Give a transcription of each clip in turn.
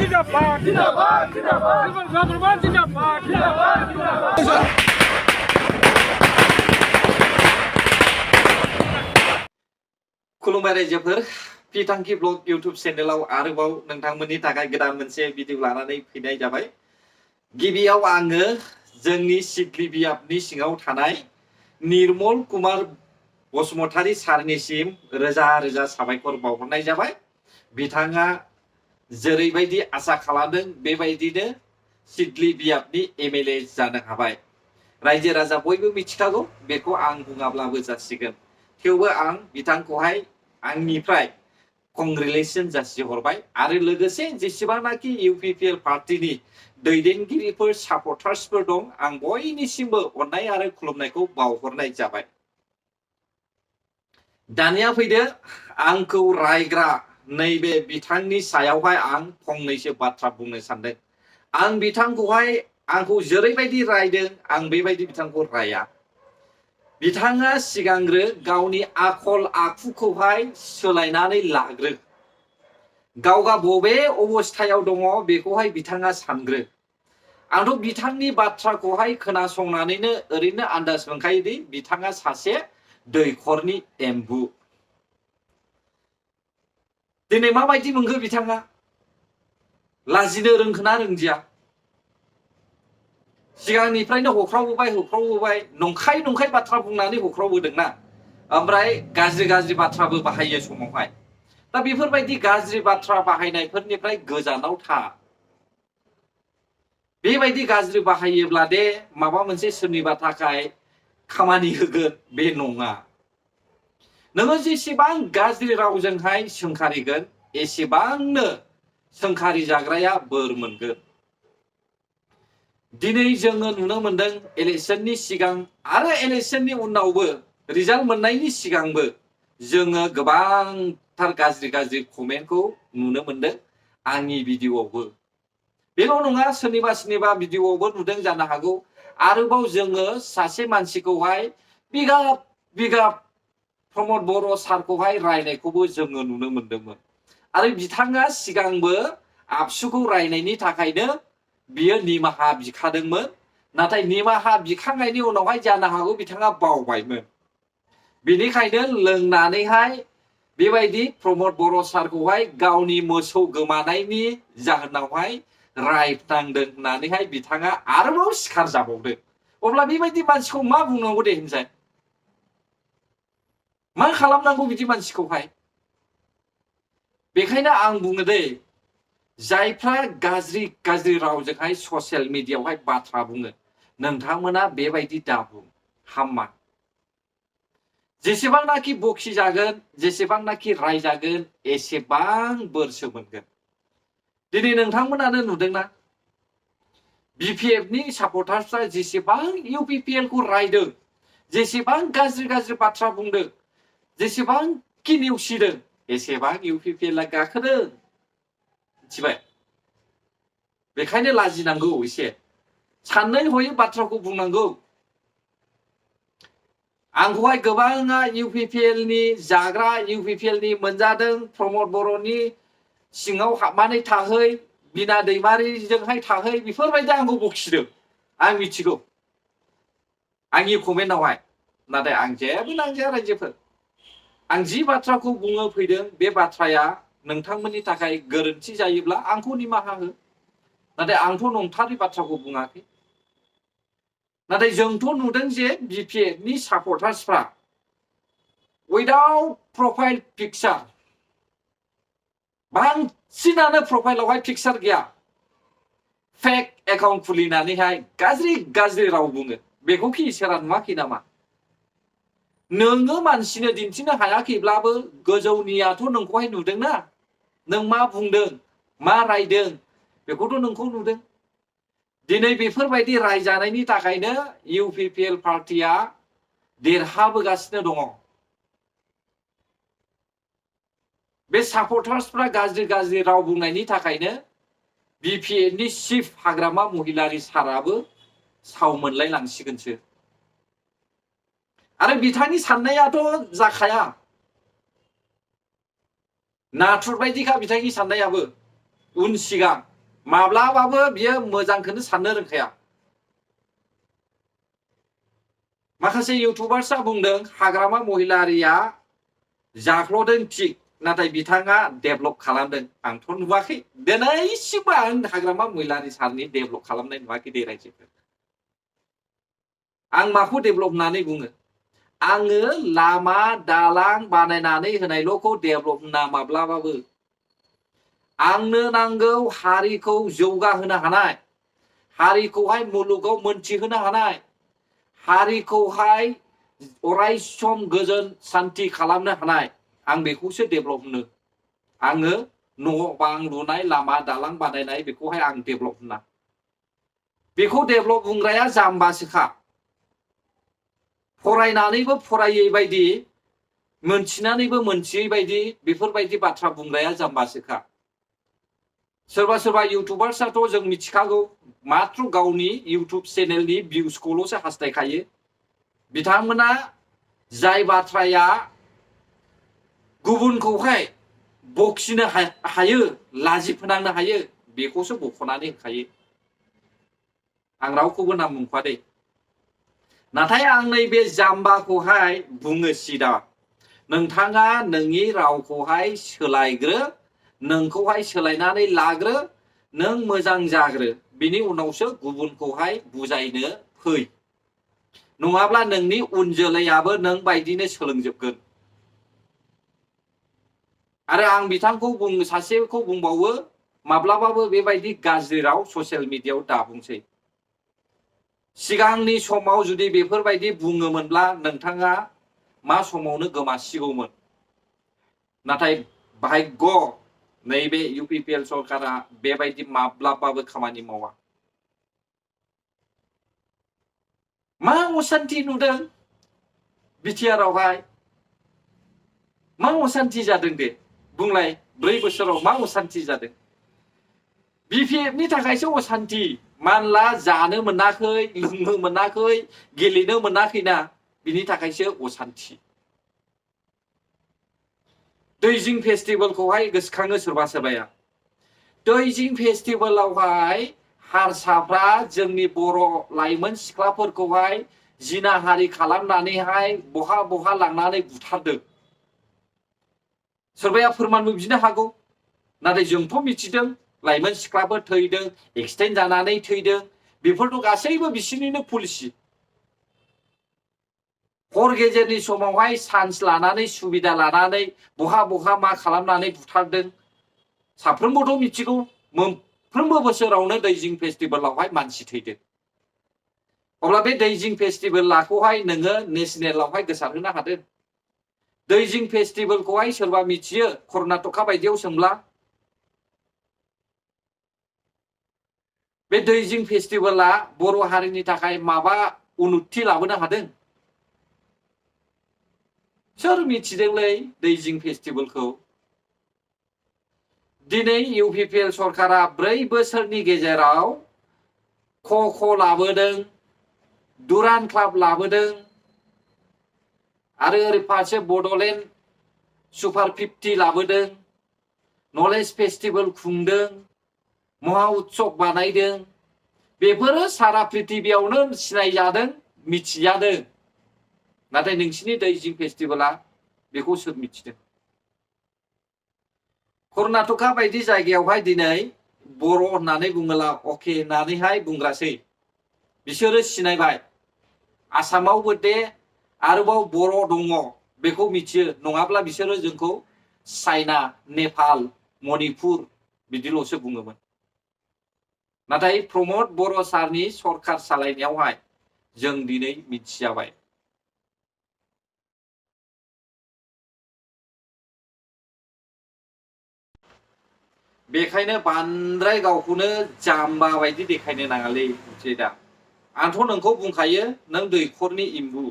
tidak Pak. Tidak Pak. Tidak Pak. Government tidak Pak. Tidak Pak. Tidak Pak. खुलुमबाय रायजोफोर पिटांखि blog YouTube चेनेलाव आरोबाव नोंथांमोननि थाखाय गोदान मोनसे भिडिअ लानानै फैनाय जाबाय। गिबियाव आङो जोंनि सिडली बियाबनि सिङाव थानाय निर्मल कुमार बसुमतारी सारनिसिम रोजा रोजा साबायखर बावहरनाय जाबाय। बिथाङा जेरैबायदि आसा खालामदों बेबायदिनो सिडली बियाबनि एमएलए जानो हाबाय। रायजो राजा बयबो मिथिखागौ, बेखौ आं बुङाब्लाबो जासिगोन। थेवबो आं बिथांखौहाय आंनिफ्राय कंग्रेचुलेसन जासिहरबाय आरो लोगोसे जेसेबांनाखि इउपिपिएल पार्टीनि दैदेनगिरिफोर सापर्टार्सफोर दं, आं बयनिसिमबो अननाय आरो खुलुमनायखौ बावहरनाय जाबाय। दानिया फैदो आंखौ रायग्रा नैबे बिथांनि सायावहाय आं फंनैसो बाथ्रा बुंनो सानदों। आं बिथांखौहाय आंखौ जेरैबायदि रायदों आं बेबायदि बिथांखौ राया। बिथाङा सिगांग्रो गावनि आखल आखुखौहाय सोलायनानै लाग्रो। गावगा बबे अबस्थायाव दङ बेखौहाय बिथाङा सानग्रो। आंथ' बिथांनि बाथ्राखौहाय खोनासंनानैनो ओरैनो आन्दाज मोनखायोदि बिथाङा सासे दैखरनि एम्बु। दिनै माबायदि मोनखो बिथाङा? लाजिनो रोंखोना रोंदिया? सिगांनिफ्रायनो होख्रावबोबाय नंखाय बाथ्रा बुंनानै होख्रावबोदोंना, ओमफ्राय गाज्रि बाथ्राबो बाहायो समावहाय। दा बेफोरबायदि गाज्रि बाथ्रा बाहायनायफोरनिफ्राय गोजानाव था। बेबायदि गाज्रि बाहायोब्ला दे माबा मोनसे सोरनिबा थाखाय खामानि होगोन बे नङा। नोङो जेसेबां गाज्रि रावजोंहाय सोंखारिगोन एसेबांनो सोंखारि जाग्राया बोर मोनगोन। दिनै जोङो नुनो मोनदों इलेक्शननि सिगां आरो इलेक्शननि उनावबो रिजाल्ट मोननायनि सिगांबो जोङो गोबांथार गाज्रि कमेन्टखौ नुनो मोनदों आंनि भिडिअआवबो। बेल' नङा, सोरनिबा भिडिअआवबो नुदों जानो हागौ। आरोबाव जोङो सासे मानसिखौहाय बिगाब प्रमद बर' सारखौहाय रायनायखौबो जोङो नुनो मोनदोंमोन। आरो बिथाङा सिगांबो आबसुखौ रायनायनि थाखायनो बियो निमाहा बिखादोंमोन। नाथाय निमाहा बिखांनायनि उनावहाय जानो हागौ बिथाङा बावबायमोन। बेनिखायनो लोंनानैहाय बेबायदि प्रमद बर' सारखौहाय गावनि मोसौ गोमानायनि जाहोनावहाय रायनांदों होननानैहाय बिथाङा आरोबाव सिखार जाबावदों। अब्ला बेबायदि मानसिखौ मा बुंनांगौ दे होनजाय? मा खालामनांगौ बिदि मानसिखौहाय? बेखायनो आं बुङो दे, जायफ्रा गाज्रि रावजोंहाय ससियेल मिडियायावहाय बाथ्रा बुङो, नोंथांमोना बेबायदि दाबुं, हामा। जेसेबांनाखि बखिजागोन, जेसेबांनाखि रायजागोन एसेबां बोरसो मोनगोन। दिनै नोंथांमोनानो नुदोंना बिपिएफनि सापर्टार्सफ्रा जेसेबां इउपिपिएलखौ रायदों, जेसेबां गाज्रि बाथ्रा बुंदों, जेसेबांखि नेवसिदों, एसेबां इउपिपिएलआ गाखोदों। मिथिबाय? बेखायनो लाजिनांगौ एसे। साननै हयै बाथ्राखौ बुंनांगौ। आंखौहाय गोबाङा इउपिपिएलनि जाग्रा, इउपिपिएलनि मोनजादों, प्रमद बर'नि सिङाव हाबनानै थाहै, बिना दैमारिजोंहाय थाहै, बेफोरबायदि आंखौ बखिदों। आं मिथिगौ आंनि कमेन्टआवहाय। नाथाय आं जेबो नांजाया रायजोफोर। आं जि बाथ्राखौ बुंनो फैदों बे बाथ्राया नोंथांमोननि थाखाय गोरोन्थि जायोब्ला आंखौ निमाहा हो। नाथाय आंथ' नंथारै बाथ्राखौ बुङाखै। नाथाय जोंथ' नुदों जे बिपिएफनि सापर्टार्सफ्रा उइदाउट प्रफाइल पिक्चार, बांसिनानो प्रफाइलावहाय पिक्चार गैया, फेक एकाउन्ट खुलिनानैहाय गाज्रि राव बुङो। बेखौखि इसोरा नुवाखै नामा? नोङो मानसिनो दिन्थिनो हायाखैब्लाबो गोजौनियाथ' नोंखौहाय नुदोंना। नों मा बुंदों, मा रायदों, बेखौथ' नोंखौ नुदों। दिनै बेफोरबायदि रायजानायनि थाखायनो इउपिपिएल पार्टीया देरहाबोगासिनो दङ। बे सापर्टार्सफ्रा गाज्रि राव बुंनायनि थाखायनो बिपिएफनि चिफ हाग्रामा महिलारि साराबो साव मोनलाय लांसिगोनसो। आरो बिथांनि साननायाथ' जाखाया। नाथुर बायदिखा बिथांनि साननायाबो, उन सिगां माब्लाबाबो बियो मोजांखौनो साननो रोंखाया। माखासे इउटुबार्सआ बुंदों हाग्रामा महिलारिया जाख्ल'दों थिग, नाथाय बिथाङा डेभेलप खालामदों। आंथ' नुवाखै, दिनैसिमबो आं हाग्रामा महिलारि सारनि डेभेलप खालामनाय नुवाखै दे रायजोफोर। आं माखौ डेभेलप होननानै बुङो? आङो लामा दालां बानायनानै होनायल'खौ डेभेलप होना माब्लाबाबो। आंनो नांगौ हारिखौ जौगाहोनो हानाय, हारिखौहाय मुलुगाव मोनथिहोनो हानाय, हारिखौहाय अराय सम गोजोन सान्ति खालामनो हानाय, आं बेखौसो डेभेलप होनो। आङो न' बां लुनाय, लामा दालां बानायनाय बेखौहाय आं डेभेलप होना। बेखौ डेभेलप बुंग्राया जाम्बासोखा। फरायनानैबो फरायै बायदि, मोनथिनानैबो मोनथियै बायदि बेफोरबायदि बाथ्रा बुंग्राया जाम्बासोखा। सोरबा सोरबा इउटुबार्सआथ' जों मिथिखागौ, मात्र गावनि इउटुब चेनेलनि भिउसखौल'सो हास्थायखायो। बिथांमोना जाय बाथ्राया गुबुनखौहाय बखिनो हायो, लाजि फोनांनो हायो, बेखौसो बख'नानै होखायो। आं रावखौबो नाम मुंख'वा दे। नाथाय आं नैबे जाम्बाखौहाय बुङो सिदा, नोंथाङा नोंनि रावखौहाय सोलायग्रो, नोंखौहाय सोलायनानै लाग्रो, नों मोजां जाग्रो, बिनि उनावसो गुबुनखौहाय बुजायनो फै। नङाब्ला नोंनि उन जोलैयाबो नों बायदिनो सोलोंजोबगोन। आरो आं बिथांखौ सासेखौ बुंबावो, माब्लाबाबो बेबायदि गाज्रि राव ससियेल मिडियायाव दाबुंसै। सिगांनि समाव जुदि बेफोरबायदि बुङोमोनब्ला नोंथाङा मा समावनो गोमासिगौमोन। नाथाय भाग्य नैबे UPPL सरकारा बेबायदि माब्लाबाबो खामानि मावा। मा असान्ति नुदों बिटिआरआवहाय? मा असान्ति जादों दे बुंलाय? 4 बोसोराव मा असान्ति जादों? BPFनि थाखायसो असान्ति। मानला जानो मोनाखै, लोंनो मोनाखै, गेलेनो मोनाखैना, बिनि थाखायसो असान्ति। दैजिं फेस्टिभेलखौहाय गोसोखाङो सोरबा सोरबाया। दैजिं फेस्टिभेलावहाय हारसाफ्रा जोंनि बर' लाइमोन सिख्लाफोरखौहाय जिनाहारि खालामनानैहाय बहा बहा लांनानै बुथारदों। सोरबाया फोरमानबो बिनो हागौ, नाथाय जोंथ' मिथिदों लाइमोन सिख्लाफोर थैदों, एक्सिडेन्ट जानानै थैदों, बेफोरथ' गासैबो बिसोरनिनो पलिसि। हर गेजेरनि समावहाय चान्स लानानै, सुबिदा लानानै बहा बहा मा खालामनानै बुथारदों साफ्रोमबोथ' मिथिगौ। मोनफ्रोमबो बोसोरावनो दैजिं फेस्टिभेलावहाय मानसि थैदों। अब्ला बे दैजिं फेस्टिभेलखौहाय नोङो नेसनेलावहाय गोसारहोनो हादों। दैजिं फेस्टिभेलखौहाय सोरबा मिथियो कर्नाटका बायदियाव सोंब्ला? बे दैजिं फेस्टिभेला बर' हारिनि थाखाय माबा उन्नति लाबोनो हादों? सोर मिथिदोंलै दैजिं फेस्टिभेलखौ? दिनै UPPL सरकारा 4 बोसोरनि गेजेराव ख' लाबोदों, दुरान क्लाब लाबोदों, आरो ओरै फारसे बड'लेण्ड सुपार 50 लाबोदों, नलेज फेस्टिभेल खुंदों, महा उत्सव बानायदों। बेफोरो सारा पृथिबियावनो सिनायजादों, मिथिजादों। नाथाय नोंसिनि दैजिं फेस्टिभेला बेखौ सोर मिथिदों? कर्नाटका बायदि जायगायावहाय दिनै बर' होननानै बुङोब्ला अके होननानैहाय बुंग्रासै। बिसोरो सिनायबाय आसामावबो दे आरोबाव बर' दङ, बेखौ मिथियो। नङाब्ला बिसोरो जोंखौ चाइना, नेपाल, मणिपुर बिदिल'सो बुङोमोन। नाथाय प्रमद बर' सारनि सरकार सालायनायावहाय जों दिनै मिथिजाबाय। बेखायनो बांद्राय गावखौनो जाम्बा बायदि देखायनो नाङालै दा। आंथ' नोंखौ बुंखायो, नों दैखरनि एम्बु,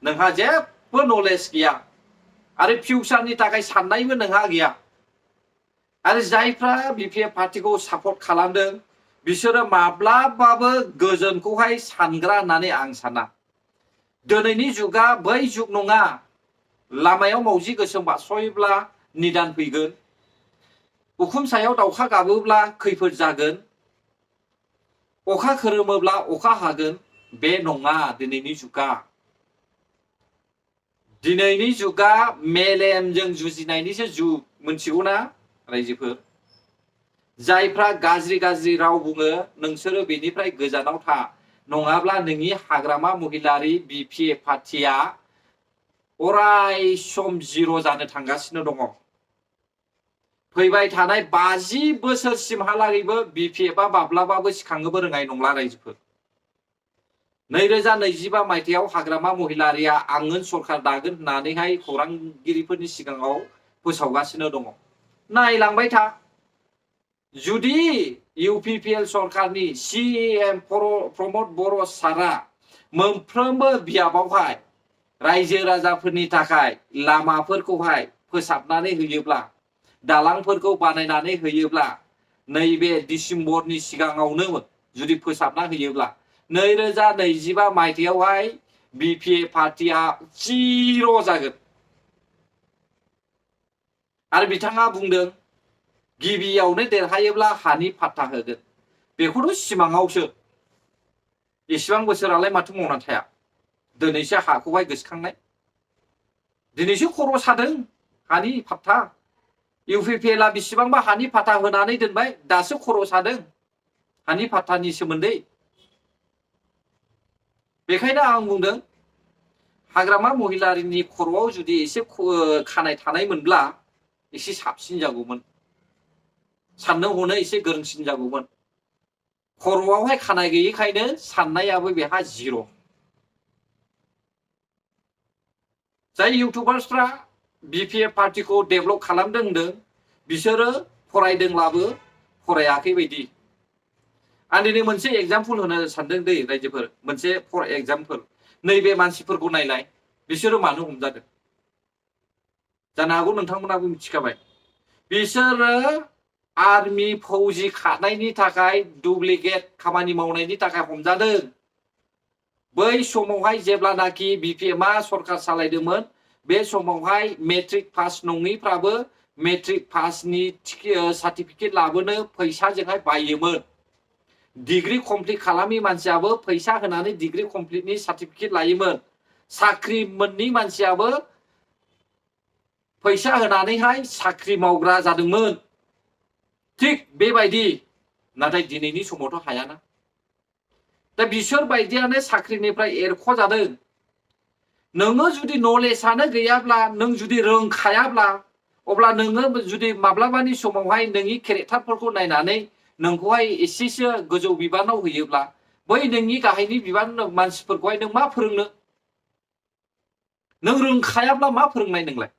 नोंहा जेबो नलेज गैया आरो फिउचारनि थाखाय साननायबो नोंहा गैया। आरो जायफ्रा BPF पार्टिखौ सापर्ट खालामदों बिसोरो माब्लाबाबो गोजोनखौहाय सानग्रा होननानै आं साना। दिनैनि जुगा बै जुग नङा। लामायाव मावजि गोसोम बारस'योब्ला निदान फैगोन। उखुम सायाव दाउखा गाबोब्ला खैफोद जागोन, अखा खोरोमोब्ला अखा हागोन, बे नङा दिनैनि जुगा। दिनैनि जुगा मेलेमजों जुजिनायनिसो जुग, मोनथिगौ ना रायजोफोर? जायफ्रा गाज्रि गाज्रि राव बुङो नोंसोरो बेनिफ्राय गोजानाव था, नङाब्ला नोंनि हाग्रामा महिलारि बिपिएफ पार्टिया अराय सम जिर' जानो थांगासिनो दङ। फैबाय थानाय 50 बोसोरसिमहालागैबो बिपिएफआ माब्लाबाबो सिखांनोबो रोंनाय नंला रायजोफोर। 2025 मायथाइयाव हाग्रामा महिलारिया आंगोन सरखार दागोन होननानैहाय खौरांगिरिफोरनि सिगाङाव फोसावगासिनो दङ। नायलांबाय था, जुदि इउपिपिएल सरकारनि सिएम प्रमद बर' सारा मोनफ्रोमबो बियाबावहाय रायजो राजाफोरनि थाखाय लामाफोरखौहाय फोसाबनानै होयोब्ला, दालांफोरखौ बानायनानै होयोब्ला, नैबे डिसेम्बरनि सिगाङावनो जुदि फोसाबना होयोब्ला 2025 मायथाइयावहाय बिपिएफ पार्टिया जिर' जागोन। आरो बिथाङा बुंदों गिबियावनो देरहायोब्ला हानि फाट्टा होगोन। बेखौथ' सिमाङावसो, एसेबां बोसोरालाय माथो मावना थाया। दिनैसो हाखौहाय गोसोखांनाय, दिनैसो खर' सादों हानि फाट्टा। इउपिपिएलआ बेसेबांबा हानि फाट्टा होनानै दोनबाय, दासो खर' सादों हानि फाट्टानि सोमोन्दै। बेखायनो आं बुंदों हाग्रामा महिलारिनि खर'आव जुदि एसे खानाय थानायमोनब्ला एसे साबसिन जागौमोन, साननो हनो एसे गोरोंसिन जागौमोन। खर'आवहाय खानाय गैयैखायनो साननायाबो बेहा जिर'। जाय इउटुबार्सफ्रा बिपिएफ पार्टिखौ डेभेलप खालामदों होनदों, बिसोरो फरायदोंब्लाबो फरायाखै बायदि। आं दिनै मोनसे एग्जाम्पल होनो सानदों दै रायजोफोर, मोनसे फर एग्जाम्पल। नैबे मानसिफोरखौ नायलाय, बिसोरो मानो हमजादों? जानो हागौ नोंथांमोनाबो मिथिखाबाय। बिसोरो आर्मि फौजि खारनायनि थाखाय, डुप्लिकेट खामानि मावनायनि थाखाय हमजादों। बै समावहाय जेब्लानाखि बिपिएफआ सरकार सालायदोंमोन, बे समावहाय मेट्रिक पास नङैफ्राबो मेट्रिक पासनि सार्टिफिकेट लाबोनो फैसाजोंहाय बायोमोन। डिग्री कमप्लिट खालामै मानसियाबो फैसा होनानै डिग्री कमप्लिटनि सार्टिफिकेट लायोमोन। साख्रि मोननै मानसियाबो फैसा होनानैहाय साख्रि मावग्रा जादोंमोन। थिग बेबायदि, नाथाय दिनैनि समावथ' हायाना। दा बिसोर बायदियानो साख्रिनिफ्राय एरख'जादों। नोङो जुदि नलेजआनो गैयाब्ला, नों जुदि रोंखायाब्ला, अब्ला नोङो जुदि माब्लाबानि समावहाय नोंनि केरेक्टारफोरखौ नायनानै नोंखौहाय एसेसो गोजौ बिबानाव होयोब्ला, बै नोंनि गाहायनि बिबान मानसिफोरखौहाय नों मा फोरोंनो? नों रोंखायाब्ला मा फोरोंनाय नोंलाय?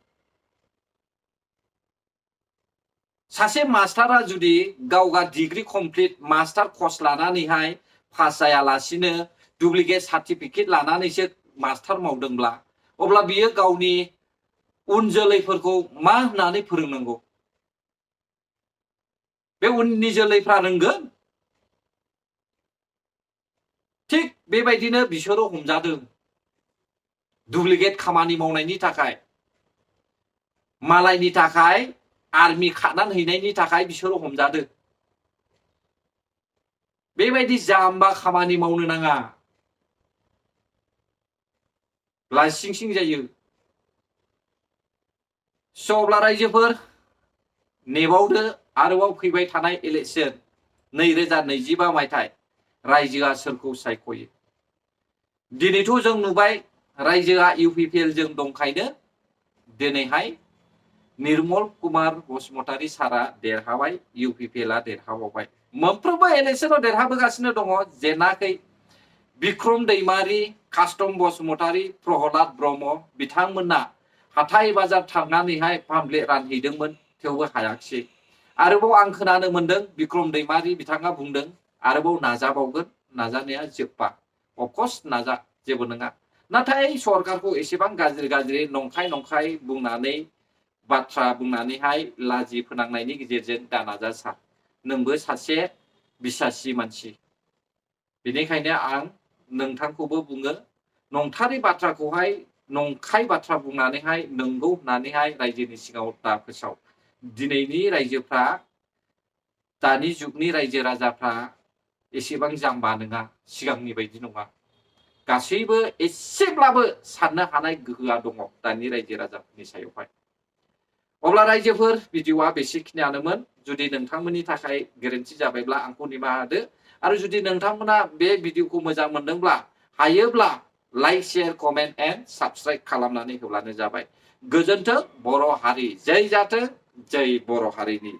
सासे मास्टारा जुदि गावगा डिग्री कमप्लिट मास्टार कर्स लानानैहाय पास जायालासिनो डुप्लिकेट सार्टिफिकेट लानानैसो मास्टार मावदोंब्ला, अब्ला बियो गावनि उन जोलैफोरखौ मा होननानै फोरोंनांगौ? बे उननि जोलैफ्रा रोंगोन? थिग बेबायदिनो बिसोरो हमजादों डुप्लिकेट खामानि मावनायनि थाखाय, मालायनि थाखाय आर्मि खारनानै हैनायनि थाखाय बिसोरो हमजादों। बेबायदि जाम्बा खामानि मावनो नाङा, लासिं सिं जायो। अब्ला रायजोफोर नेबावदो, आरोबाव फैबाय थानाय इलेक्सन 2025 मायथाइ, रायजोआ सोरखौ सायख'यो। दिनैथ' जों नुबाय रायजोआ इउपिपिएलजों दंखायनो दिनैहाय निर्मल कुमार बसुमतारी सारा देरहाबाय, इउपिपिएलआ देरहाबावबाय। मोनफ्रोमबो इलेक्सनाव देरहाबोगासिनो दङ, जेनाखै। बिक्रम दैमारी, कास्टम बसुमतारी, प्रहलाद ब्रह्म बिथांमोना हाथाय बाजार थांनानैहाय पाम्पलेट रानहैदोंमोन, थेवबो हायाखिसै। आरोबाव आं खोनानो मोनदों बिक्रम दैमारी बिथाङा बुंदों आरोबाव नाजाबावगोन, नाजानाया जोब्बा। अफकर्स नाजा, जेबो नङा। नाथाय सरकारखौ एसेबां गाज्रि गाज्रि नंखाय बुंनानै, बाथ्रा बुंनानैहाय लाजि फोनांनायनि गेजेरजों दानाजा सार। नोंबो सासे बिसासि मानसि। बेनिखायनो आं नोंथांखौबो बुङो, नंथारै बाथ्राखौहाय नंखाय बाथ्रा बुंनानैहाय नंगौ होननानैहाय रायजोनि सिगाङाव दा फोसाव। दिनैनि रायजोफ्रा दानि जुगनि रायजो राजाफ्रा एसेबां जाम्बा नङा, सिगांनि बायदि नङा। गासैबो एसेब्लाबो साननो हानाय गोहोआ दङ दानि रायजो राजाफोरनि सायावहाय। अब्ला रायजोफोर, भिडिअआ बेसेखिनियानोमोन। जुदि नोंथांमोननि थाखाय गोरोन्थि जाबायब्ला आंखौ निमाहा होदो। आरो जुदि नोंथांमोना बे भिडिअखौ मोजां मोनदोंब्ला हायोब्ला like, share, comment and subscribe खालामनानै होब्लानो जाबाय। गोजोन्थों बर' हारि, जै जाथों, जै बर' हारिनि।